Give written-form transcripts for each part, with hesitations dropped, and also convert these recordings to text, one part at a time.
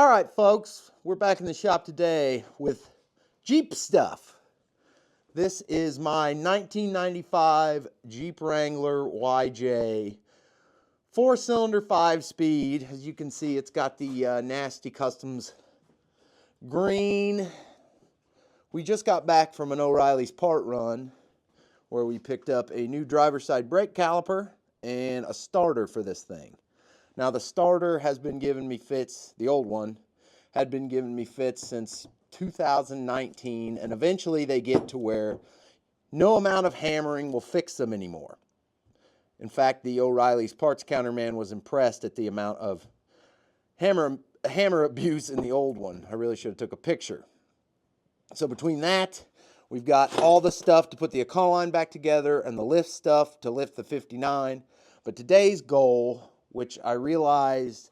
All right, folks, we're back in the shop today with Jeep stuff. This is my 1995 Jeep Wrangler YJ, 4-cylinder, 5-speed. As you can see, it's got the nasty customs green. We just got back from an O'Reilly's part run where we picked up a new driver's side brake caliper and a starter for this thing. Now, the starter has been giving me fits, the old one had been giving me fits since 2019, and eventually they get to where no amount of hammering will fix them anymore. In fact, the O'Reilly's parts counterman was impressed at the amount of hammer abuse in the old one. I really should have took a picture. So between that, we've got all the stuff to put the Econoline back together and the lift stuff to lift the 59. But today's goal, which I realized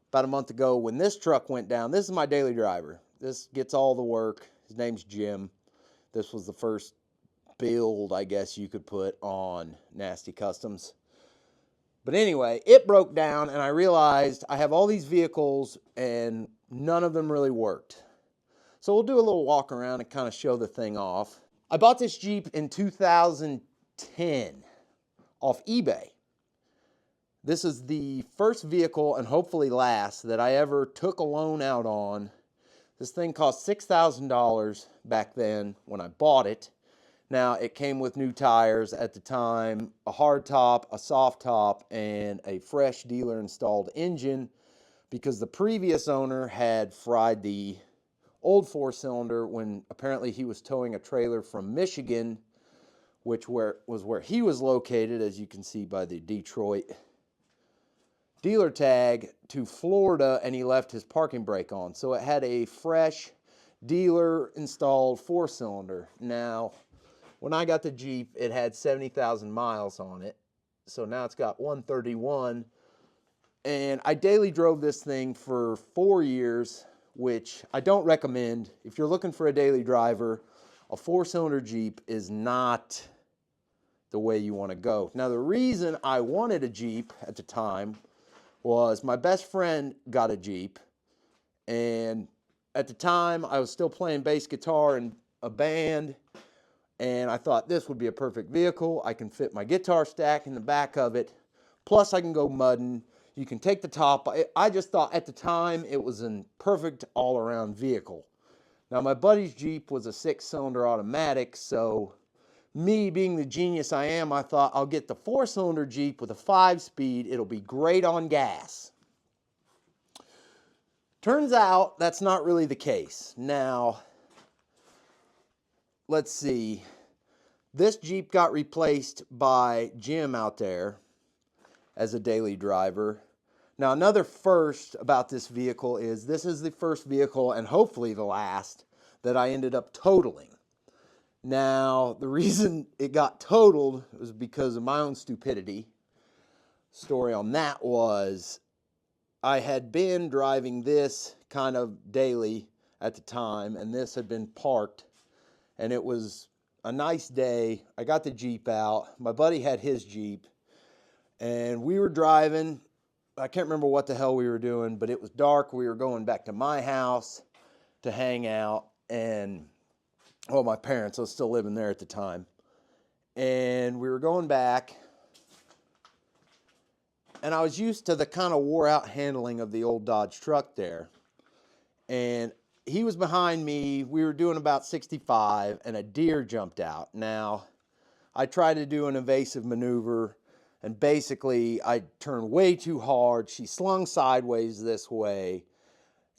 about a month ago when this truck went down, this is my daily driver. This gets all the work. His name's Jim. This was the first build, I guess you could put on Nasty Customs. But anyway, it broke down and I realized I have all these vehicles and none of them really worked. So we'll do a little walk around and kind of show the thing off. I bought this Jeep in 2010 off eBay. This is the first vehicle, and hopefully last, that I ever took a loan out on. This thing cost $6,000 back then when I bought it. Now, it came with new tires at the time, a hard top, a soft top, and a fresh dealer-installed engine because the previous owner had fried the old 4-cylinder when apparently he was towing a trailer from Michigan, which was where he was located, as you can see by the Detroit dealer tag, to Florida, and he left his parking brake on. So it had a fresh dealer installed 4-cylinder. Now, when I got the Jeep, it had 70,000 miles on it. So now it's got 131. And I daily drove this thing for 4 years, which I don't recommend. If you're looking for a daily driver, a 4-cylinder Jeep is not the way you want to go. Now, the reason I wanted a Jeep at the time was my best friend got a Jeep, and at the time I was still playing bass guitar in a band, and I thought this would be a perfect vehicle. I can fit my guitar stack in the back of it, plus I can go mudding. You can take the top. I just thought at the time it was a perfect all-around vehicle. Now, my buddy's Jeep was a 6-cylinder automatic, so me being the genius I am, I thought I'll get the 4-cylinder Jeep with a 5-speed. It'll be great on gas. Turns out that's not really the case. Now, let's see. This Jeep got replaced by Jim out there as a daily driver. Now, another first about this vehicle is this is the first vehicle, and hopefully the last, that I ended up totaling. Now, the reason it got totaled was because of my own stupidity. Story on that was I had been driving this kind of daily at the time, and this had been parked, and it was a nice day. I got the Jeep out. My buddy had his Jeep, and we were driving. I can't remember what the hell we were doing, but it was dark. We were going back to my house to hang out, and well, my parents, I was still living there at the time. And we were going back. And I was used to the kind of wore out handling of the old Dodge truck there. And he was behind me. We were doing about 65 and a deer jumped out. Now, I tried to do an evasive maneuver and basically I turned way too hard. She slung sideways this way.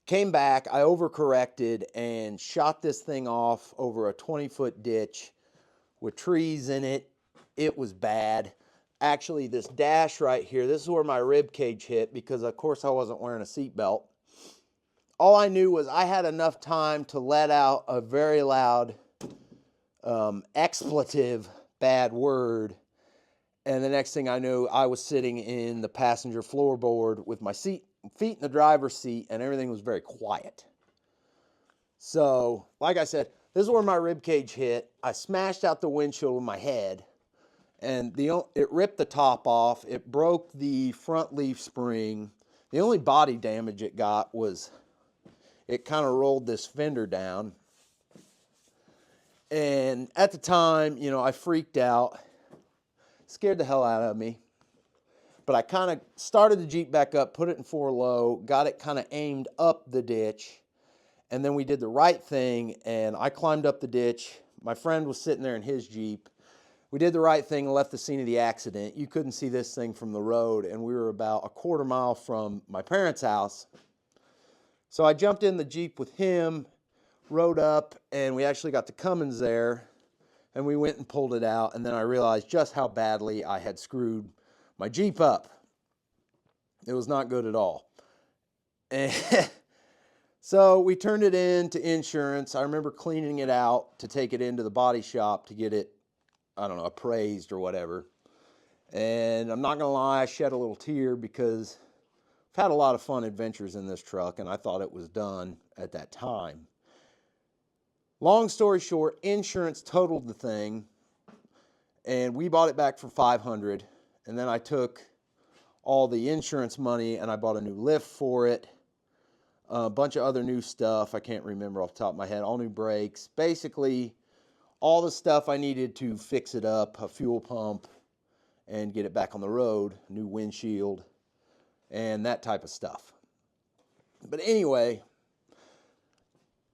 Came back, I overcorrected and shot this thing off over a 20-foot ditch with trees in it. It was bad. Actually, this dash right here, this is where my rib cage hit because, of course, I wasn't wearing a seatbelt. All I knew was I had enough time to let out a very loud expletive bad word. And the next thing I knew, I was sitting in the passenger floorboard with my feet in the driver's seat, and everything was very quiet. So, like I said, this is where my rib cage hit. I smashed out the windshield with my head, and it ripped the top off. It broke the front leaf spring. The only body damage it got was it kind of rolled this fender down. And at the time, you know, I freaked out, scared the hell out of me. But I kind of started the Jeep back up, put it in 4-low, got it kind of aimed up the ditch. And then we did the right thing, and I climbed up the ditch. My friend was sitting there in his Jeep. We did the right thing and left the scene of the accident. You couldn't see this thing from the road, and we were about a quarter mile from my parents' house. So I jumped in the Jeep with him, rode up, and we actually got to Cummins there, and we went and pulled it out, and then I realized just how badly I had screwed my Jeep up. It was not good at all. And so we turned it in to insurance. I remember cleaning it out to take it into the body shop to get it, I don't know, appraised or whatever. And I'm not going to lie, I shed a little tear because I've had a lot of fun adventures in this truck, and I thought it was done at that time. Long story short, insurance totaled the thing, and we bought it back for $500. And then I took all the insurance money and I bought a new lift for it. A bunch of other new stuff. I can't remember off the top of my head. All new brakes. Basically, all the stuff I needed to fix it up. A fuel pump and get it back on the road. New windshield and that type of stuff. But anyway.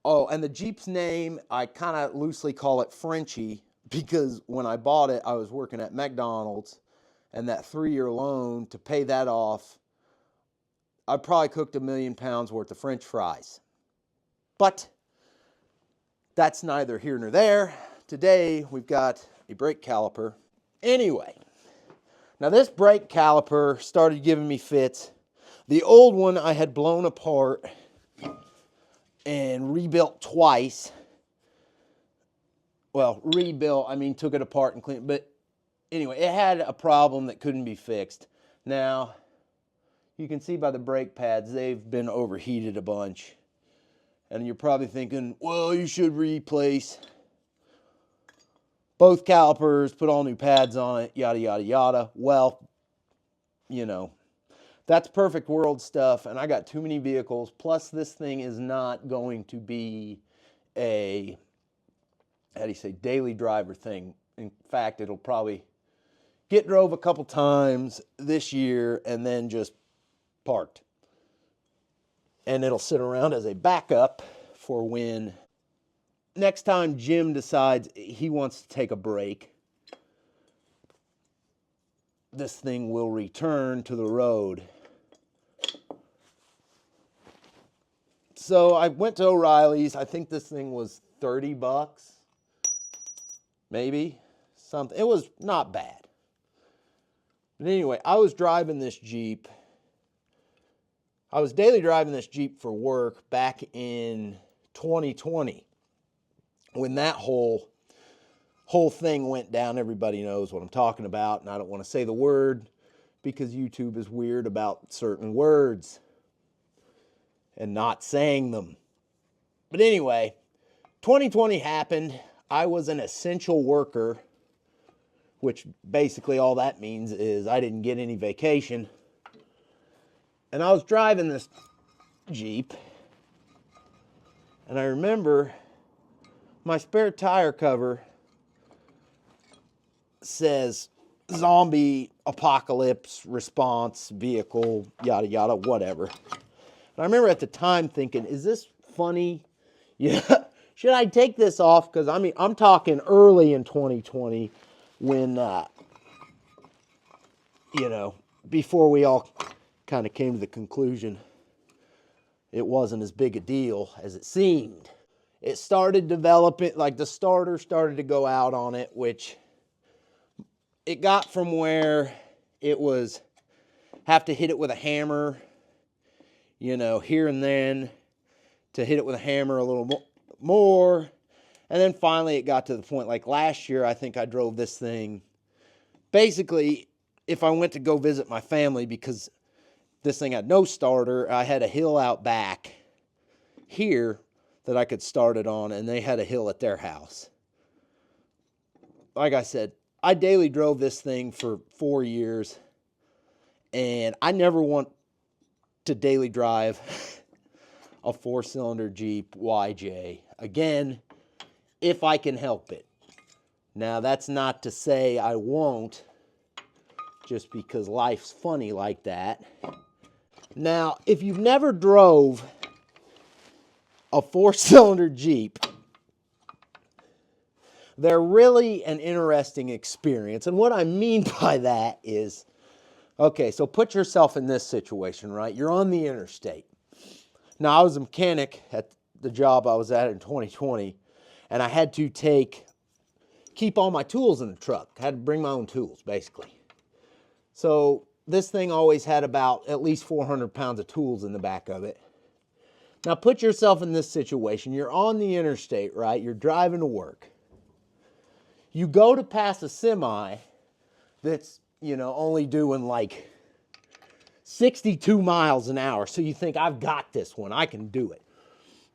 Oh, and the Jeep's name, I kind of loosely call it Frenchie because when I bought it, I was working at McDonald's. And that 3-year loan, to pay that off, I probably cooked £1 million worth of French fries. But that's neither here nor there. Today, we've got a brake caliper. Anyway, now this brake caliper started giving me fits. The old one I had blown apart and rebuilt twice. Well, rebuilt, I mean, took it apart and cleaned it. But anyway, it had a problem that couldn't be fixed. Now, you can see by the brake pads, they've been overheated a bunch. And you're probably thinking, well, you should replace both calipers, put all new pads on it, yada, yada, yada. Well, you know, that's perfect world stuff, and I got too many vehicles. Plus, this thing is not going to be a, how do you say, daily driver thing. In fact, it'll probably get drove a couple times this year and then just parked. And it'll sit around as a backup for when next time Jim decides he wants to take a break. This thing will return to the road. So I went to O'Reilly's. I think this thing was $30, maybe something. It was not bad. But anyway, I was driving this Jeep. I was daily driving this Jeep for work back in 2020 when that whole thing went down. Everybody knows what I'm talking about, and I don't want to say the word because YouTube is weird about certain words and not saying them. But anyway, 2020 happened. I was an essential worker, which basically all that means is I didn't get any vacation. And I was driving this Jeep, and I remember my spare tire cover says zombie apocalypse response vehicle, yada, yada, whatever. And I remember at the time thinking, is this funny? Yeah, should I take this off? Because, I mean, I'm talking early in 2020 when, you know, before we all kind of came to the conclusion it wasn't as big a deal as it seemed. It started developing, like the starter started to go out on it, which it got from where it was have to hit it with a hammer, you know, here and then, to hit it with a hammer a little more. And then finally it got to the point, like last year, I think I drove this thing. Basically, if I went to go visit my family, because this thing had no starter, I had a hill out back here that I could start it on, and they had a hill at their house. Like I said, I daily drove this thing for 4 years, and I never want to daily drive a 4-cylinder Jeep YJ. Again, if I can help it. Now, that's not to say I won't, just because life's funny like that. Now, if you've never drove a 4-cylinder Jeep, they're really an interesting experience. And what I mean by that is, okay, so put yourself in this situation, right? You're on the interstate. Now, I was a mechanic at the job I was at in 2020, and I had to keep all my tools in the truck. I had to bring my own tools, basically. So this thing always had about at least 400 pounds of tools in the back of it. Now, put yourself in this situation. You're on the interstate, right? You're driving to work. You go to pass a semi that's, only doing like 62 miles an hour. So you think, I've got this one. I can do it.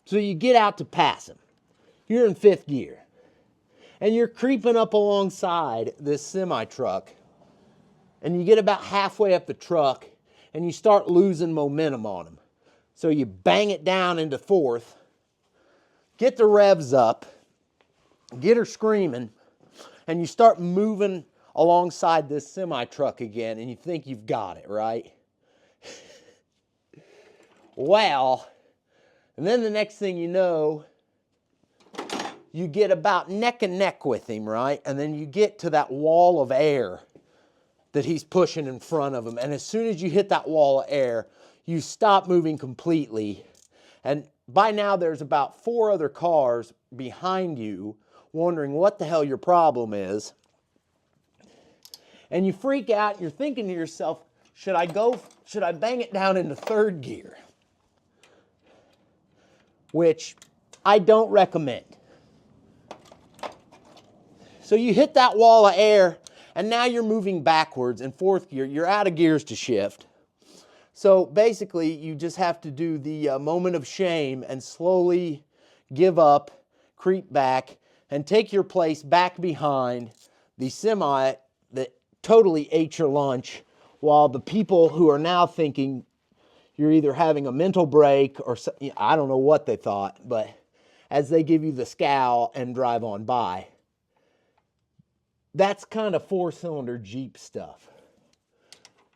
So you get out to pass him. You're in 5th gear. And you're creeping up alongside this semi truck. And you get about halfway up the truck and you start losing momentum on him. So you bang it down into 4th, get the revs up, get her screaming, and you start moving alongside this semi-truck again, and you think you've got it, right? Well, and then the next thing you know, you get about neck and neck with him, right? And then you get to that wall of air that he's pushing in front of him. And as soon as you hit that wall of air, you stop moving completely. And by now there's about 4 other cars behind you wondering what the hell your problem is. And you freak out, you're thinking to yourself, should I bang it down into 3rd gear? Which I don't recommend. So you hit that wall of air, and now you're moving backwards in 4th gear. You're out of gears to shift. So basically, you just have to do the moment of shame and slowly give up, creep back, and take your place back behind the semi that totally ate your lunch, while the people who are now thinking you're either having a mental break or I don't know what they thought, but as they give you the scowl and drive on by. That's kind of 4-cylinder Jeep stuff.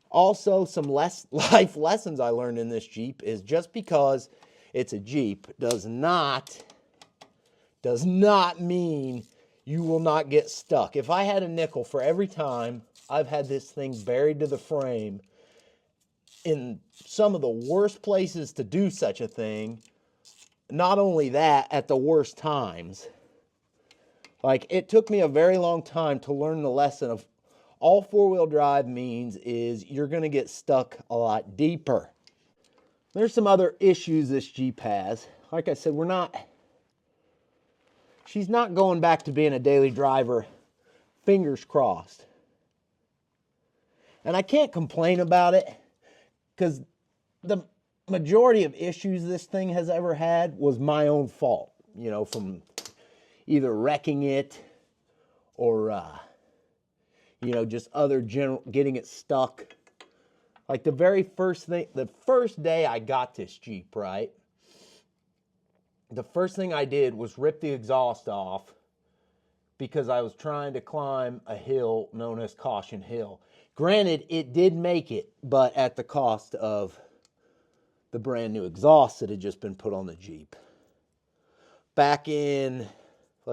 Also, some life lessons I learned in this Jeep is just because it's a Jeep does not mean you will not get stuck. If I had a nickel for every time I've had this thing buried to the frame in some of the worst places to do such a thing, not only that, at the worst times. Like, it took me a very long time to learn the lesson of all 4-wheel drive means is you're going to get stuck a lot deeper. There's some other issues this Jeep has. Like I said, she's not going back to being a daily driver, fingers crossed. And I can't complain about it because the majority of issues this thing has ever had was my own fault, from either wrecking it or, just other general, getting it stuck. Like the first day I got this Jeep, right? The first thing I did was rip the exhaust off because I was trying to climb a hill known as Caution Hill. Granted, it did make it, but at the cost of the brand new exhaust that had just been put on the Jeep. Back when I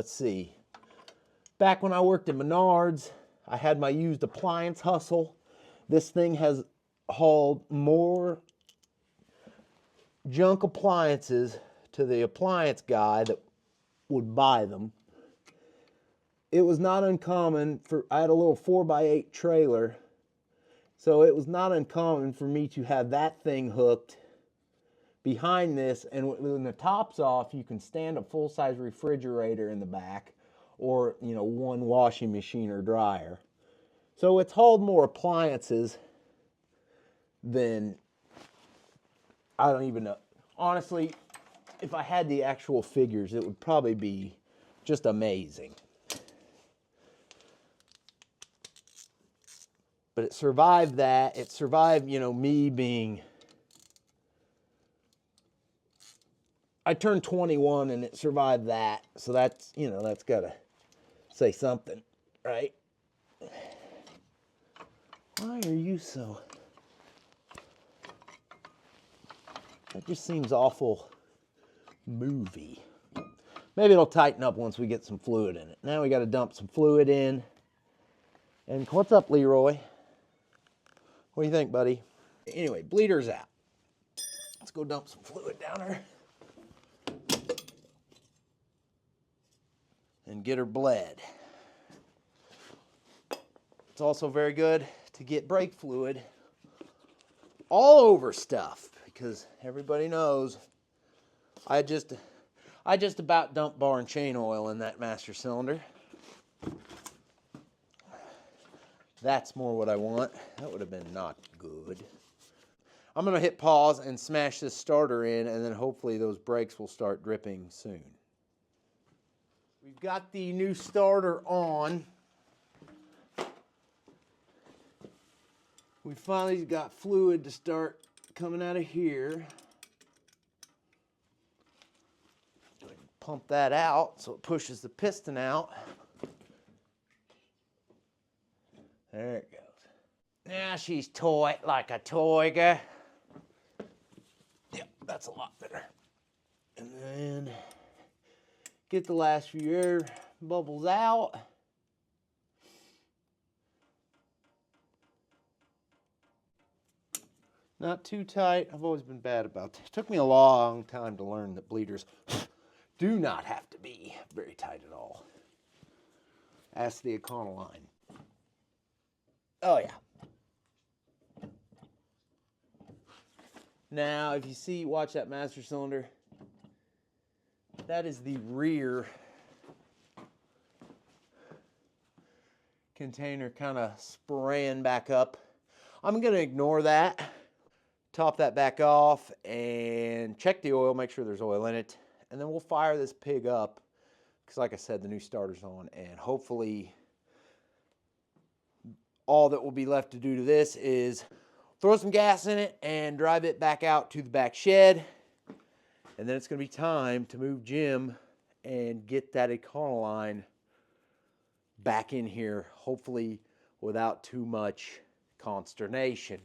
worked at Menards, I had my used appliance hustle. This thing has hauled more junk appliances to the appliance guy that would buy them. It was not uncommon I had a little 4x8 trailer, so it was not uncommon for me to have that thing hooked behind this, and when the top's off, you can stand a full-size refrigerator in the back, or, one washing machine or dryer. So it's hauled more appliances than, I don't even know. Honestly, if I had the actual figures, it would probably be just amazing. But it survived that. It survived, me being I turned 21 and it survived that. So that's, you know, that's got to say something, right? Why are you so... That just seems awful movie. Maybe it'll tighten up once we get some fluid in it. Now we got to dump some fluid in. And what's up, Leroy? What do you think, buddy? Anyway, bleeder's out. Let's go dump some fluid down her. And get her bled. It's also very good to get brake fluid all over stuff, because everybody knows I just about dumped bar and chain oil in that master cylinder. That's more what I want. That would have been not good. I'm gonna hit pause and smash this starter in, and then hopefully those brakes will start dripping soon. We've got the new starter on. We finally got fluid to start coming out of here. Go ahead and pump that out so it pushes the piston out. There it goes. Now she's toy like a toy guy. Yep, that's a lot better. And then get the last few air bubbles out. Not too tight. I've always been bad about that. It took me a long time to learn that bleeders do not have to be very tight at all. Ask the Econoline. Oh yeah. Now, if you see, watch that master cylinder. That is the rear container kind of spraying back up. I'm going to ignore that. Top that back off and check the oil, make sure there's oil in it. And then we'll fire this pig up because, like I said, the new starter's on. And hopefully all that will be left to do to this is throw some gas in it and drive it back out to the back shed. And then it's going to be time to move Jim and get that Econoline back in here, hopefully without too much consternation.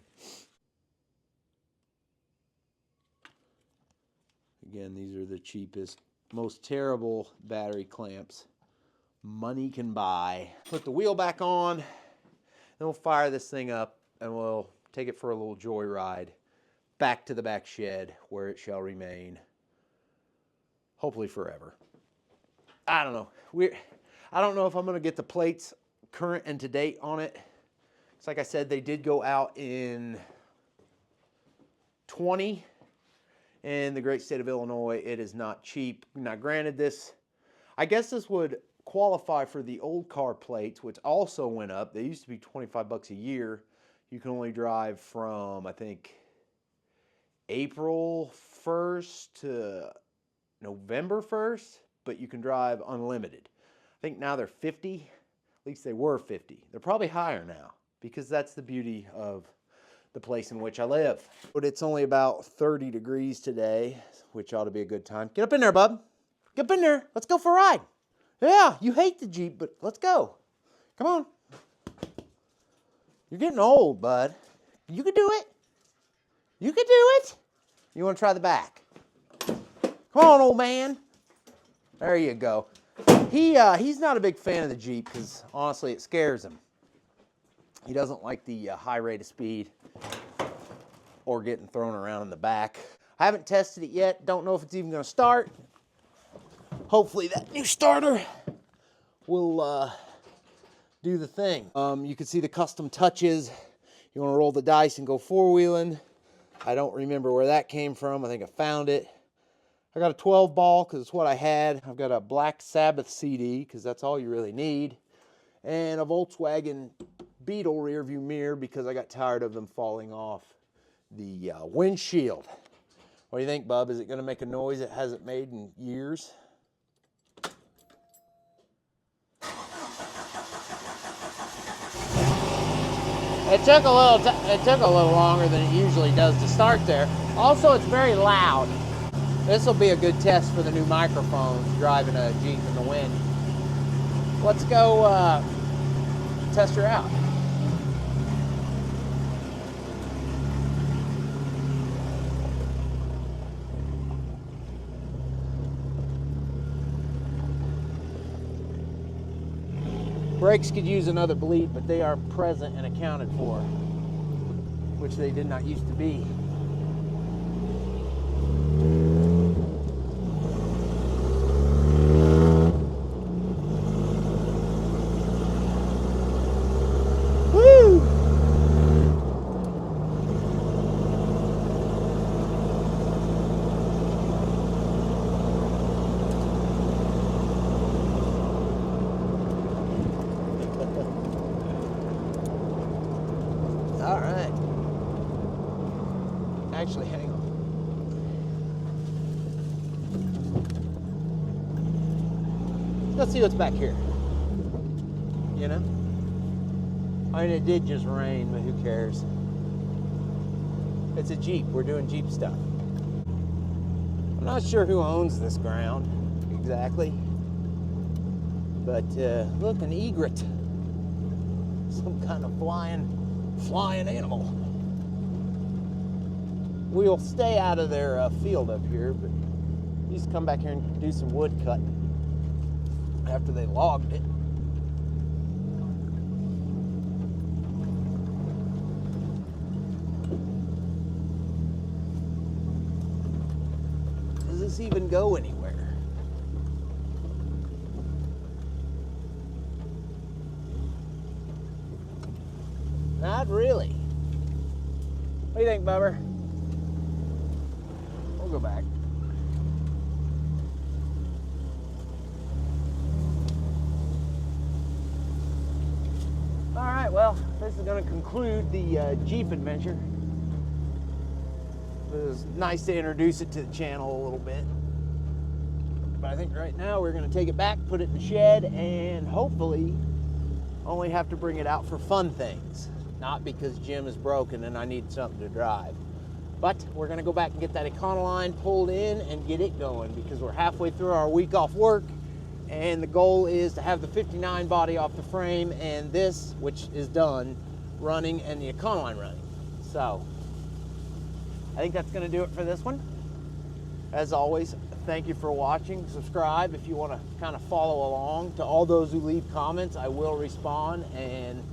Again, these are the cheapest, most terrible battery clamps money can buy. Put the wheel back on, then we'll fire this thing up and we'll take it for a little joyride back to the back shed where it shall remain, hopefully forever. I don't know. I don't know if I'm going to get the plates current and to date on it. It's like I said, they did go out in 20. In the great state of Illinois, it is not cheap. Now, granted, I guess this would qualify for the old car plates, which also went up. They used to be 25 bucks a year. You can only drive from, I think, April 1st to November 1st, but you can drive unlimited. I think now they're 50. At least they were 50. They're probably higher now because that's the beauty of the place in which I live. But it's only about 30 degrees today, which ought to be a good time. Get up in there, bub. Get up in there. Let's go for a ride. Yeah, you hate the Jeep, but let's go. Come on. You're getting old, bud. You can do it. You can do it. You want to try the back? Come on, old man. There you go. He's not a big fan of the Jeep because, honestly, it scares him. He doesn't like the high rate of speed or getting thrown around in the back. I haven't tested it yet. Don't know if it's even going to start. Hopefully that new starter will do the thing. You can see the custom touches. You want to roll the dice and go four-wheeling. I don't remember where that came from. I think I found it. I got a 12 ball because it's what I had. I've got a Black Sabbath CD because that's all you really need. And a Volkswagen Beetle rear view mirror because I got tired of them falling off the windshield. What do you think, bub? Is it going to make a noise it hasn't made in years? It took a little longer than it usually does to start there. Also, it's very loud. This will be a good test for the new microphones driving a Jeep in the wind. Let's go test her out. Brakes could use another bleed, but they are present and accounted for, which they did not used to be. Woo! All right. Actually, hang on. Let's see what's back here. You know? I mean, it did just rain, but who cares? It's a Jeep. We're doing Jeep stuff. I'm not sure who owns this ground exactly. But look, an egret. Some kind of flying animal. We'll stay out of their field up here, but these come back here and do some wood cutting after they logged it. Does this even go anywhere? Not really. What do you think, Bubber? We'll go back. All right, well, this is going to conclude the Jeep adventure. It was nice to introduce it to the channel a little bit. But I think right now we're going to take it back, put it in the shed, and hopefully only have to bring it out for fun things. Not because Jim is broken and I need something to drive. But we're going to go back and get that Econoline pulled in and get it going, because we're halfway through our week off work, and the goal is to have the 59 body off the frame and this, which is done, running, and the Econoline running. So I think that's going to do it for this one. As always, thank you for watching. Subscribe if you want to kind of follow along. To all those who leave comments, I will respond, and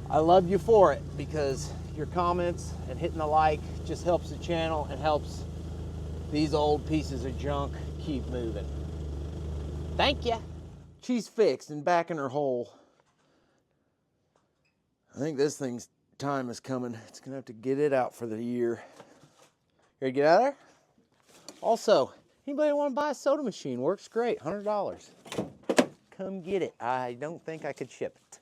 I love you for it, because your comments and hitting the like just helps the channel and helps these old pieces of junk keep moving. Thank you. She's fixed and back in her hole. I think this thing's time is coming. It's gonna have to get it out for the year. Ready to get out of there? Also, anybody want to buy a soda machine? Works great, $100. Come get it. I don't think I could ship it.